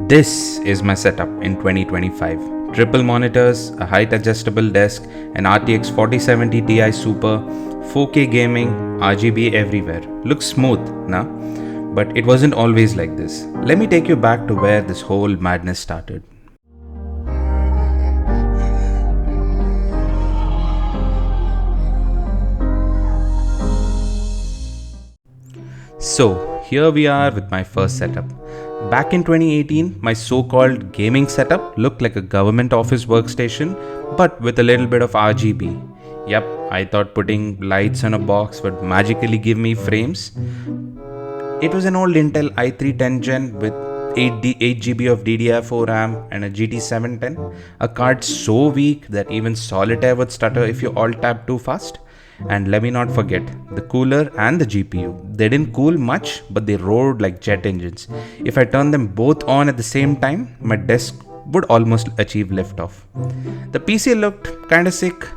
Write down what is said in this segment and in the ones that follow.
This is my setup in 2025. Triple monitors, a height adjustable desk, an RTX 4070 Ti Super, 4K gaming, RGB everywhere. Looks smooth, nah? But it wasn't always like this. Let me take you back to where this whole madness started. So, here we are with my first setup. Back in 2018, my so-called gaming setup looked like a government office workstation, but with a little bit of RGB. Yep, I thought putting lights on a box would magically give me frames. It was an old Intel i3 10 Gen with 8GB of DDR4 RAM and a GT 710, a card so weak that even solitaire would stutter if you alt-tab too fast. And let me not forget, the cooler and the GPU. They didn't cool much, but they roared like jet engines. If I turned them both on at the same time, my desk would almost achieve liftoff. The PC looked kinda sick.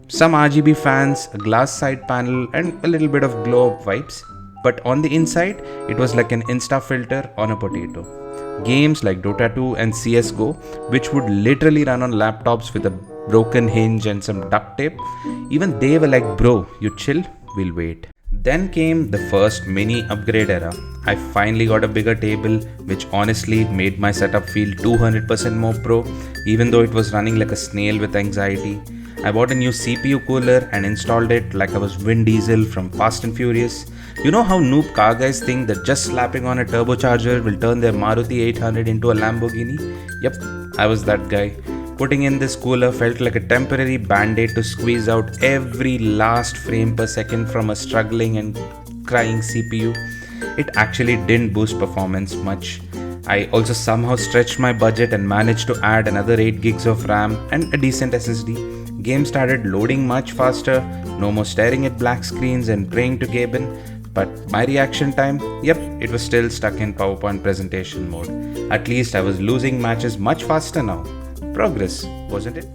Some RGB fans, a glass side panel, and a little bit of glow-up vibes. But on the inside, it was like an Insta filter on a potato. Games like Dota 2 and CSGO, which would literally run on laptops with a broken hinge and some duct tape, even they were like, bro, you chill, we'll wait. Then came the first mini upgrade era. I finally got a bigger table, which honestly made my setup feel 200% more pro, even though it was running like a snail with anxiety. I bought a new CPU cooler and installed it like I was Vin Diesel from Fast and Furious. You know how noob car guys think that just slapping on a turbocharger will turn their Maruti 800 into a Lamborghini? Yep, I was that guy. Putting in this cooler felt like a temporary band-aid to squeeze out every last frame per second from a struggling and crying CPU. It actually didn't boost performance much. I also somehow stretched my budget and managed to add another 8 gigs of RAM and a decent SSD. Games started loading much faster, no more staring at black screens and praying to Gaben. But my reaction time, yep, it was still stuck in PowerPoint presentation mode. At least I was losing matches much faster now. Progress, wasn't it?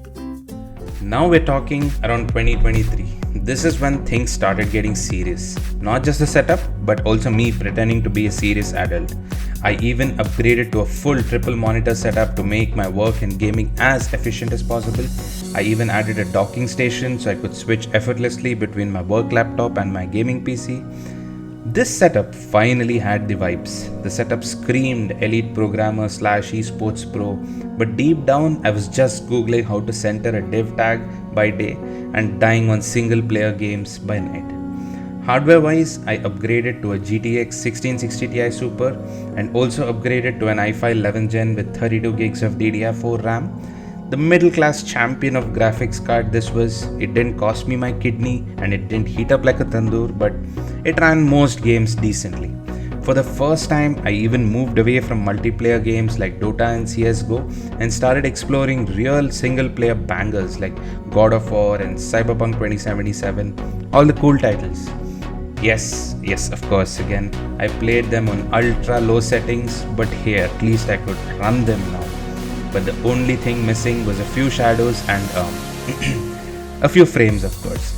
Now we're talking around 2023. This is when things started getting serious. Not just the setup, but also me pretending to be a serious adult. I even upgraded to a full triple monitor setup to make my work and gaming as efficient as possible. I even added a docking station so I could switch effortlessly between my work laptop and my gaming PC. This setup finally had the vibes. The setup screamed elite programmer / esports pro, but deep down I was just googling how to center a div tag by day and dying on single player games by night. Hardware wise, I upgraded to a GTX 1660 Ti Super and also upgraded to an i5 11 Gen with 32 gigs of DDR4 RAM. The middle class champion of graphics card this was. It didn't cost me my kidney and it didn't heat up like a tandoor, but it ran most games decently. For the first time, I even moved away from multiplayer games like Dota and CSGO and started exploring real single player bangers like God of War and Cyberpunk 2077, all the cool titles. Yes, of course, again, I played them on ultra low settings, but hey, at least I could run them now. But the only thing missing was a few shadows and a few frames, of course.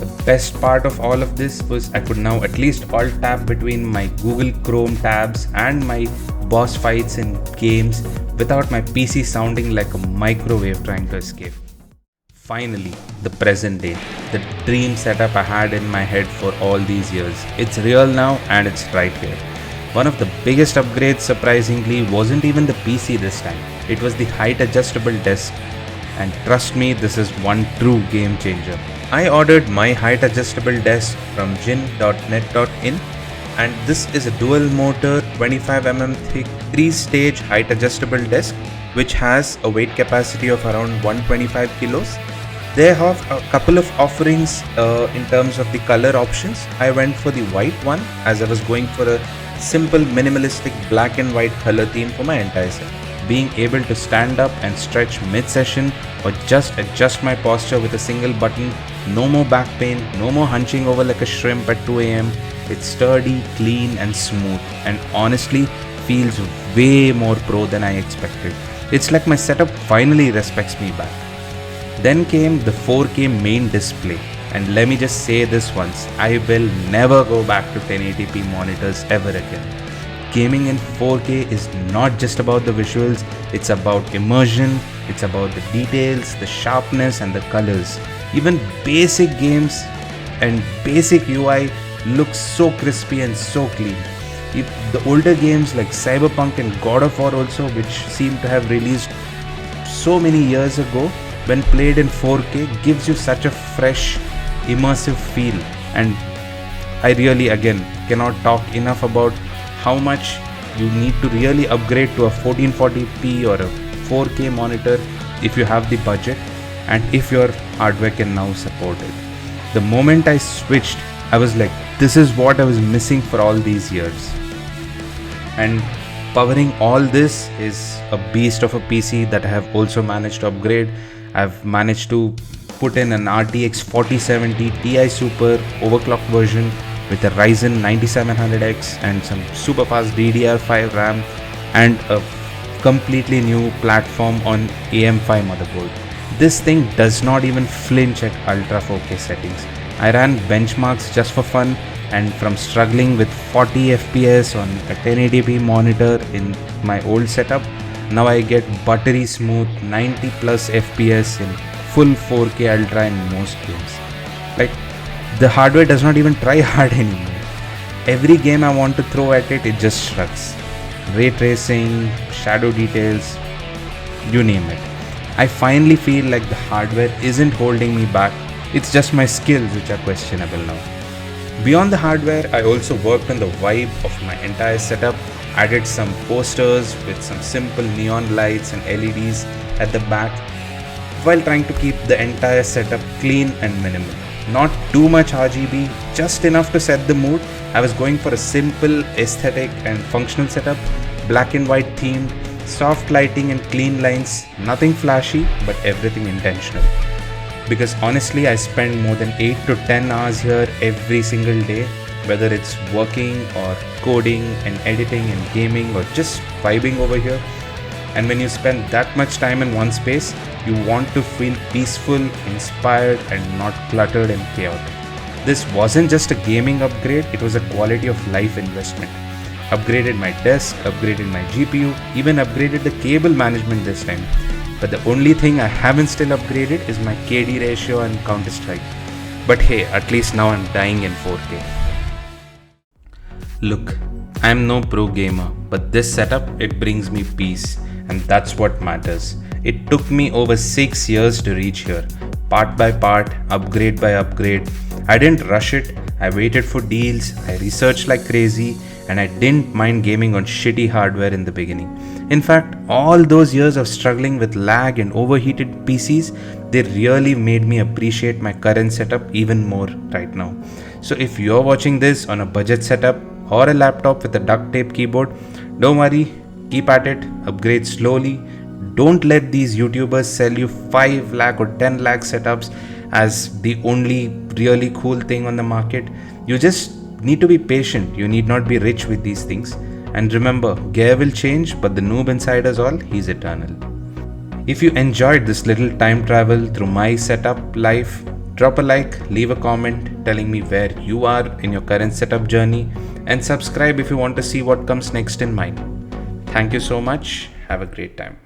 The best part of all of this was I could now at least alt tab between my Google Chrome tabs and my boss fights in games without my PC sounding like a microwave trying to escape. Finally, the present day, the dream setup I had in my head for all these years. It's real now and it's right here. One of the biggest upgrades, surprisingly, wasn't even the PC this time. It was the height adjustable desk. And trust me, this is one true game changer. I ordered my height adjustable desk from jin.net.in, and this is a dual motor 25mm thick 3-stage height adjustable desk which has a weight capacity of around 125 kilos. They have a couple of offerings in terms of the color options. I went for the white one as I was going for a simple minimalistic black and white color theme for my entire set. Being able to stand up and stretch mid-session or just adjust my posture with a single button, no more back pain, no more hunching over like a shrimp at 2 AM. It's sturdy, clean and smooth, and honestly feels way more pro than I expected. It's like my setup finally respects me back. Then came the 4K main display, and let me just say this once, I will never go back to 1080p monitors ever again. gaming in 4K is not just about the visuals, it's about immersion, it's about the details, the sharpness and the colors. Even basic games and basic UI looks so crispy and so clean. If the older games like Cyberpunk and God of War also, which seem to have released so many years ago, when played in 4K gives you such a fresh, immersive feel. And I really again cannot talk enough about how much you need to really upgrade to a 1440p or a 4K monitor if you have the budget and if your hardware can now support it. The moment I switched, I was like, this is what I was missing for all these years. And powering all this is a beast of a PC that I have also managed to upgrade. I've managed to put in an RTX 4070 Ti Super overclocked version with a Ryzen 9700X and some super fast DDR5 RAM and a completely new platform on AM5 motherboard. This thing does not even flinch at Ultra 4K settings. I ran benchmarks just for fun, and from struggling with 40 FPS on a 1080p monitor in my old setup, now I get buttery smooth 90 plus FPS in full 4K Ultra in most games. Like, the hardware does not even try hard anymore. Every game I want to throw at it, it just shrugs. Ray tracing, shadow details, you name it. I finally feel like the hardware isn't holding me back, it's just my skills which are questionable now. Beyond the hardware, I also worked on the vibe of my entire setup, added some posters with some simple neon lights and LEDs at the back, while trying to keep the entire setup clean and minimal. Not too much RGB, just enough to set the mood. I was going for a simple aesthetic and functional setup, black and white themed, soft lighting and clean lines, nothing flashy but everything intentional. Because honestly, I spend more than 8 to 10 hours here every single day, whether it's working or coding and editing and gaming or just vibing over here. And when you spend that much time in one space, you want to feel peaceful, inspired and not cluttered and chaotic. This wasn't just a gaming upgrade, it was a quality of life investment. Upgraded my desk, upgraded my GPU, even upgraded the cable management this time. But the only thing I haven't still upgraded is my KD ratio and Counter-Strike. But hey, at least now I'm dying in 4K. Look, I'm no pro gamer, but this setup, it brings me peace, and that's what matters. It took me over 6 years to reach here, part by part, upgrade by upgrade. I didn't rush it, I waited for deals, I researched like crazy, and I didn't mind gaming on shitty hardware in the beginning. In fact, all those years of struggling with lag and overheated PCs, they really made me appreciate my current setup even more right now. So if you're watching this on a budget setup or a laptop with a duct tape keyboard, don't worry, keep at it, upgrade slowly. Don't let these YouTubers sell you 5 lakh or 10 lakh setups as the only really cool thing on the market. You just need to be patient. You need not be rich with these things. And remember, gear will change, but the noob inside us all, he's eternal. If you enjoyed this little time travel through my setup life, drop a like, leave a comment telling me where you are in your current setup journey, and subscribe if you want to see what comes next in mine. Thank you so much. Have a great time.